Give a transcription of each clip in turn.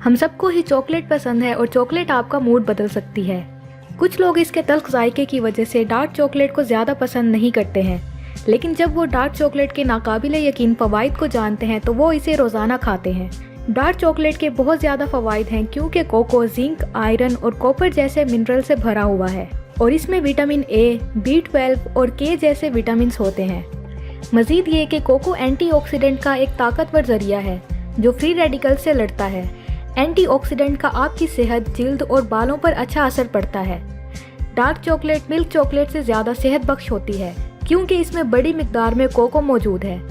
हम सबको ही चॉकलेट पसंद है और चॉकलेट आपका मूड बदल सकती है। कुछ लोग इसके तल्ख जायके की वजह से डार्क चॉकलेट को ज़्यादा पसंद नहीं करते हैं, लेकिन जब वो डार्क चॉकलेट के नाकाबिले यकीन फ़वाइद को जानते हैं तो वो इसे रोज़ाना खाते हैं। डार्क चॉकलेट के बहुत ज़्यादा फ़वाइद हैं क्योंकि कोको जिंक, आयरन और कॉपर जैसे मिनरल से भरा हुआ है और इसमें विटामिन ए, B12 और के जैसे विटामिन होते हैं। मज़ीद ये कि कोको एंटीऑक्सीडेंट का एक ताकतवर ज़रिया है जो फ्री रेडिकल से लड़ता है। एंटीऑक्सीडेंट का आपकी सेहत, जिल्द और बालों पर अच्छा असर पड़ता है। डार्क चॉकलेट मिल्क चॉकलेट से ज़्यादा सेहत बख्श होती है क्योंकि इसमें बड़ी मिकदार में कोको मौजूद है,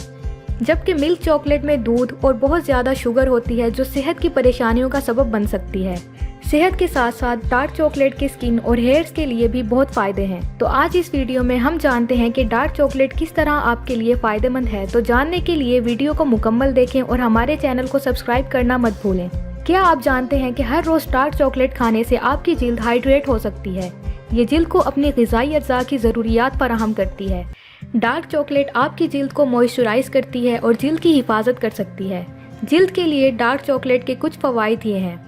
जबकि मिल्क चॉकलेट में दूध और बहुत ज़्यादा शुगर होती है जो सेहत की परेशानियों का सबब बन सकती है। सेहत के साथ साथ डार्क चॉकलेट के स्किन और हेयर्स के लिए भी बहुत फ़ायदे हैं। तो आज इस वीडियो में हम जानते हैं कि डार्क चॉकलेट किस तरह आपके लिए फ़ायदेमंद है। तो जानने के लिए वीडियो को मुकम्मल देखें और हमारे चैनल को सब्सक्राइब करना मत भूलें। क्या आप जानते हैं कि हर रोज़ डार्क चॉकलेट खाने से आपकी जिल्द हाइड्रेट हो सकती है। ये जिल्द को अपनी ग़िज़ाई अज़्ज़ा की ज़रूरियात फराहम करती है। डार्क चॉकलेट आपकी जिल्द को मॉइस्चराइज करती है और जिल्द की हिफाजत कर सकती है। जिल्द के लिए डार्क चॉकलेट के कुछ फ़वाइद ये हैं।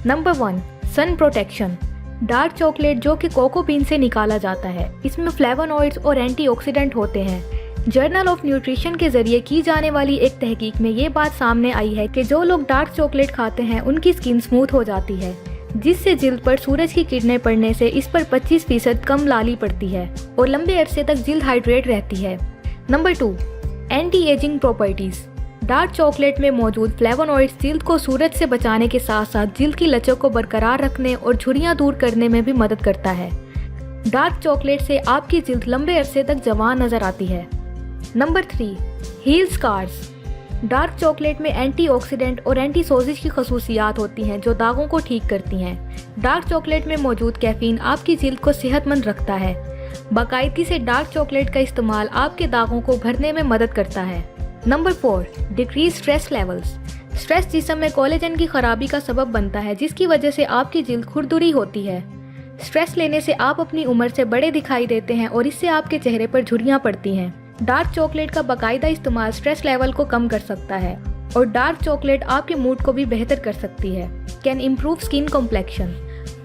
Number 1, sun protection. Dark chocolate जो कि कोको बीन से निकाला जाता है, इसमें फ्लेवोनॉइड्स और एंटीऑक्सीडेंट होते हैं। जर्नल ऑफ न्यूट्रिशन के जरिए की जाने वाली एक तहकीक में ये बात सामने आई है कि जो लोग डार्क चॉकलेट खाते हैं उनकी स्किन स्मूथ हो जाती है, जिससे जिल्द पर सूरज की किरणें पड़ने से इस पर 25% कम लाली पड़ती है और लंबे अरसे तक जिल्द हाइड्रेट रहती है। Number 2, anti ageing properties. Dark chocolate में मौजूद फ्लेवोनॉइड्स जिल्द को सूरज से बचाने के साथ साथ जिल्द की लचक को बरकरार रखने और झुर्रियाँ दूर करने में भी मदद करता है। डार्क चॉकलेट से आपकी जिल्द लंबे अरसे तक जवान नजर आती है। Number 3, heal scars. Dark chocolate में एंटीऑक्सीडेंट और एंटी सोजिश की खसूसियात होती हैं जो दागों को ठीक करती हैं। डार्क चॉकलेट में मौजूद कैफीन आपकी जिल्द को सेहतमंद रखता है। बाकायदगी से डार्क चॉकलेट का इस्तेमाल आपके दागों को भरने में मदद करता है। Number 4, decrease stress levels. Stress जिस्म में कोलेजन की खराबी का सबब बनता है जिसकी वजह से आपकी जिल्द खुरदुरी होती है। स्ट्रेस लेने से आप अपनी उम्र से बड़े दिखाई देते हैं और इससे आपके चेहरे पर झुर्रियाँ पड़ती हैं। डार्क चॉकलेट का बाकायदा इस्तेमाल स्ट्रेस लेवल को कम कर सकता है और डार्क चॉकलेट आपके मूड को भी बेहतर कर सकती है। Can improve skin complexion.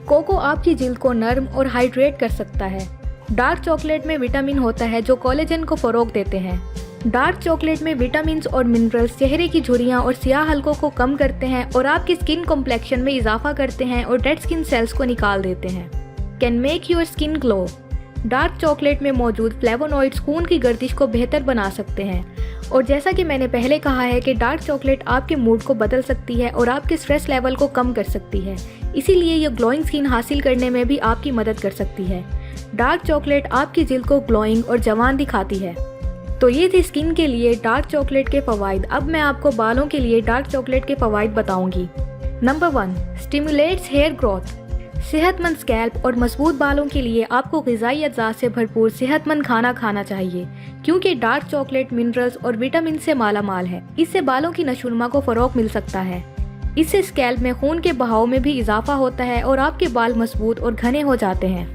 Cocoa आपकी जिल्द को नर्म और हाइड्रेट कर सकता है। डार्क चॉकलेट में विटामिन होता है जो कोलेजन को फ़रोग देते हैं। डार्क चॉकलेट में विटामिन और मिनरल्स चेहरे की झुर्रियाँ और सियाह हलकों को कम करते हैं और आपकी स्किन कॉम्प्लेक्शन में इजाफा करते हैं और डेड स्किन सेल्स को निकाल देते हैं। Can make your skin glow. Dark chocolate में मौजूद फ्लेवोनॉइड्स खून की गर्दिश को बेहतर बना सकते हैं और जैसा कि मैंने पहले कहा है कि डार्क चॉकलेट आपके मूड को बदल सकती है और आपके स्ट्रेस लेवल को कम कर सकती है, इसीलिए ये ग्लोइंग स्किन हासिल करने में भी आपकी मदद कर सकती है। डार्क चॉकलेट आपकी जिल्द को ग्लोइंग और जवान दिखाती है। तो ये थी स्किन के लिए डार्क चॉकलेट के फ़वाइद। अब मैं आपको बालों के लिए डार्क चॉकलेट के फ़वाइद बताऊंगी। Number 1, stimulates hair growth. सेहतमंद स्कैल्प और मजबूत बालों के लिए आपको ग़िज़ाई अज़्ज़ा से भरपूर सेहतमंद खाना खाना चाहिए क्योंकि डार्क चॉकलेट मिनरल्स और विटामिन से माला माल है। इससे बालों की नशोनुमा को फ़रोग़ मिल सकता है। इससे स्कैल्प में खून के बहाव में भी इजाफा होता है और आपके बाल मजबूत और घने हो जाते हैं।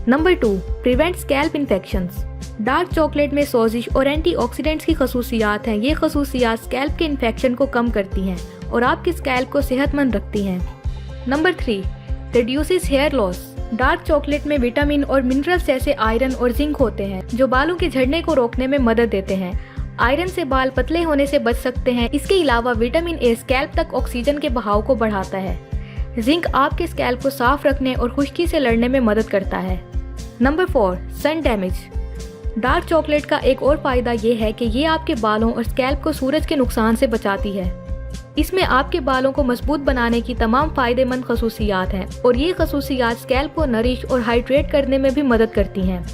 Number 2, prevent scalp infections. Dark chocolate में सोजिश और एंटीऑक्सीडेंट्स की खसूसियात हैं। ये खसूसियात स्कैल्प के इन्फेक्शन को कम करती हैं और आपके स्कैल्प को सेहतमंद रखती हैं। Number 3, reduces hair loss. Dark chocolate में विटामिन और मिनरल्स जैसे आयरन और जिंक होते हैं जो बालों के झड़ने को रोकने में मदद देते हैं। आयरन से बाल पतले होने से बच सकते हैं। इसके अलावा विटामिन ए स्कैल्प तक ऑक्सीजन के बहाव को बढ़ाता है। जिंक आपके स्कैल्प को साफ रखने और खुश्की से लड़ने में मदद करता है। Number 4, sun damage. Dark chocolate का एक और फ़ायदा ये है कि ये आपके बालों और स्कैल्प को सूरज के नुकसान से बचाती है। इसमें आपके बालों को मजबूत बनाने की तमाम फ़ायदेमंद खसूसियात हैं और ये खसूसियात स्कैल्प को नरिश और हाइड्रेट करने में भी मदद करती हैं।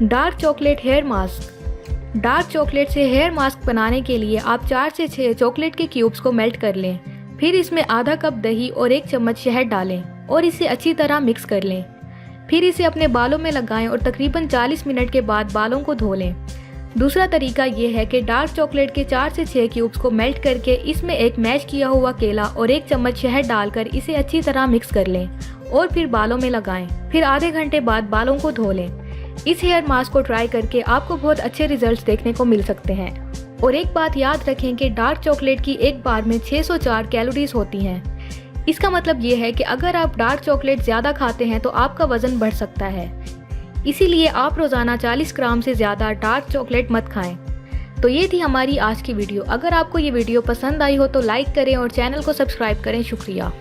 Dark chocolate hair mask. Dark chocolate से हेयर मास्क बनाने के लिए आप 4 से 6 चॉकलेट के क्यूब्स को मेल्ट कर लें, फिर इसमें आधा कप दही और 1 चम्मच शहद डालें और इसे अच्छी तरह मिक्स कर लें। फिर इसे अपने बालों में लगाएं और तकरीबन 40 मिनट के बाद बालों को धो लें। दूसरा तरीका ये है कि डार्क चॉकलेट के 4 से 6 क्यूब्स को मेल्ट करके इसमें एक मैश किया हुआ केला और 1 चम्मच शहद डालकर इसे अच्छी तरह मिक्स कर लें और फिर बालों में लगाएं। फिर आधे घंटे बाद बालों को धो लें। इस हेयर मास्क को ट्राई करके आपको बहुत अच्छे रिजल्ट्स देखने को मिल सकते हैं। और एक बात याद रखें कि डार्क चॉकलेट की एक बार में 604 कैलोरीज होती हैं। इसका मतलब ये है कि अगर आप डार्क चॉकलेट ज़्यादा खाते हैं तो आपका वज़न बढ़ सकता है। इसीलिए आप रोज़ाना 40 ग्राम से ज़्यादा डार्क चॉकलेट मत खाएं। तो ये थी हमारी आज की वीडियो। अगर आपको ये वीडियो पसंद आई हो तो लाइक करें और चैनल को सब्सक्राइब करें। शुक्रिया।